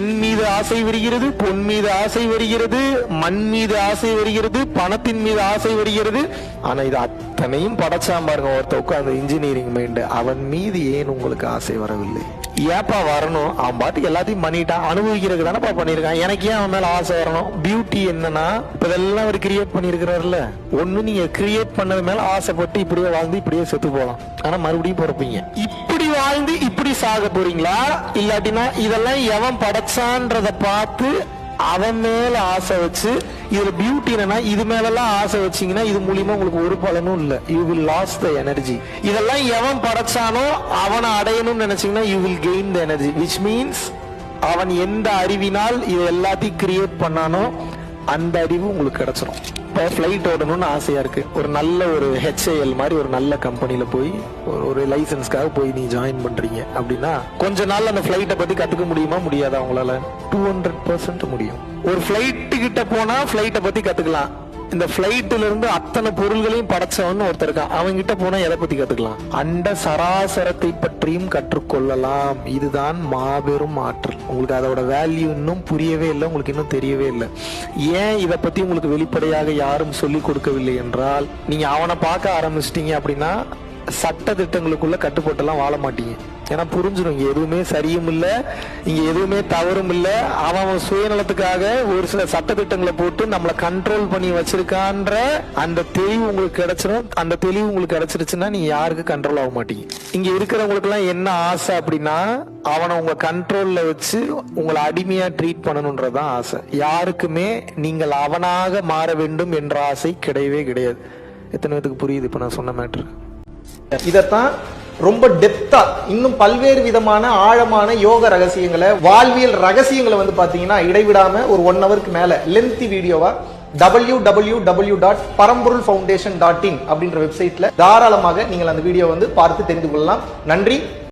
பெண் மீது ஆசை வருகிறது, பொன் மீது ஆசை வருகிறது, மண் மீது ஆசை வருகிறது, பணத்தின் மீது ஆசை வருகிறது. ஆனா இது அத்தனையும் படைச்சான் பாருங்க ஒருத்த உட்காந்து இன்ஜினியரிங் மைண்ட். அவன் மீது ஏன் உங்களுக்கு ஆசை வரவில்லை? ஏப்பா வரணும்? அவன் பாட்டுக்கு எல்லாத்தையும் பண்ணிட்டான், அனுபவிக்கிறதுக்கு தானப்பா பண்ணிருக்கான். எனக்கு ஏன் அவன் மேல ஆசை வரணும்? பியூட்டி என்னன்னா இதெல்லாம் அவர் கிரியேட் பண்ணிருக்கிறாருல. ஒண்ணு நீங்க கிரியேட் பண்ணது மேல ஆசைப்பட்டு இப்படியே வாழ்ந்து இப்படியே செத்து போகலாம், ஆனா மறுபடியும் பிறப்பீங்க. இப்படி வாழ்ந்து இப்படி சாக போறீங்களா? இல்லாட்டினா இதெல்லாம் எவன் படைச்சான்றத பார்த்து அவன் மேல ஆசை வச்சு, இதுல பியூட்டி என்னன்னா இது மேலெல்லாம் ஆசை வச்சீங்கன்னா இது மூலியமா உங்களுக்கு ஒரு பலனும் இல்ல. You will lose the energy. இதெல்லாம் எவன் படைச்சானோ அவனை அடையணும்னு நினைச்சீங்கன்னா you will gain the energy, which means அவன் எந்த அறிவினால் இது எல்லாத்தையும் கிரியேட் பண்ணானோ அந்த அறிவு உங்களுக்கு கிடைச்சிடும். இப்போ ஃப்ளைட் ஓடணும்னு ஆசையா இருக்கு, ஒரு நல்ல ஒரு HAL மாதிரி ஒரு நல்ல கம்பெனில போய் ஒரு லைசன்ஸ்க்காக போய் நீ ஜாயின் பண்றீங்க அப்படின்னா கொஞ்ச நாள் அந்த ஃப்ளைட்டை பத்தி கத்துக்க முடியுமா? முடியாதா? உங்களால 200% முடியும். ஒரு ஃப்ளைட்டு கிட்ட போனா ஃப்ளைட்டை பத்தி கத்துக்கலாம். இந்த ஃப்ளைட்ல இருந்து அத்தனை பொருள்களையும் படைச்சவன்னு ஒருத்தர் இருக்கான், அவங்க கிட்ட போனா எதை பத்தி கத்துக்கலாம்? அண்ட சராசரத்தை பற்றியும் கற்றுக்கொள்ளலாம். இதுதான் மாபெரும் ஆற்றல். உங்களுக்கு அதோட வேல்யூ இன்னும் புரியவே இல்லை, உங்களுக்கு இன்னும் தெரியவே இல்லை. ஏன் இதை பத்தி உங்களுக்கு வெளிப்படையாக யாரும் சொல்லிக் கொடுக்கவில்லை என்றால், நீங்க அவனை பார்க்க ஆரம்பிச்சிட்டீங்க அப்படின்னா சட்ட திட்டங்களுக்குள்ள கட்டுப்பட்டுலாம் வாழ மாட்டீங்க. ஏன்னா புரிஞ்சிடும், இங்க எதுவுமே சரியும் இல்ல, இங்க எதுவுமே தவறும் இல்ல. அவன் சுயநலத்துக்காக ஒரு சில சட்ட திட்டங்களை போட்டு நம்மளை கண்ட்ரோல் பண்ணி வச்சிருக்கான்ற அந்த தெளிவு உங்களுக்கு கிடைச்சிடும். அந்த தெளிவு உங்களுக்கு கிடைச்சிருச்சுன்னா நீங்க யாருக்கு கண்ட்ரோல் ஆக மாட்டீங்க. இங்க இருக்கிறவங்களுக்கு எல்லாம் என்ன ஆசை அப்படின்னா, அவனை உங்க கண்ட்ரோல்ல வச்சு உங்களை அடிமையா ட்ரீட் பண்ணணும்ன்றதான் ஆசை. யாருக்குமே நீங்கள் அவனாக மாற வேண்டும் என்ற ஆசை கிடையவே கிடையாது. எத்தனை பேருக்கு புரியுது இப்ப நான் சொன்ன மேட்ரு? இதத்தான் ரொம்ப டெப்தா இன்னும் பல்வேறு விதமான ஆழமான யோக ரகசியங்களை, வாழ்வியல் ரகசியங்களை பாத்தீங்கன்னா இடைவிடாம ஒரு 1 ஹவருக்கு மேல லென்த்தி வீடியோவா www.paramporulfoundation.in அப்படின்ற வெப்சைட்ல தாராளமாக நீங்கள் அந்த வீடியோ பார்த்து தெரிந்து கொள்ளலாம். நன்றி.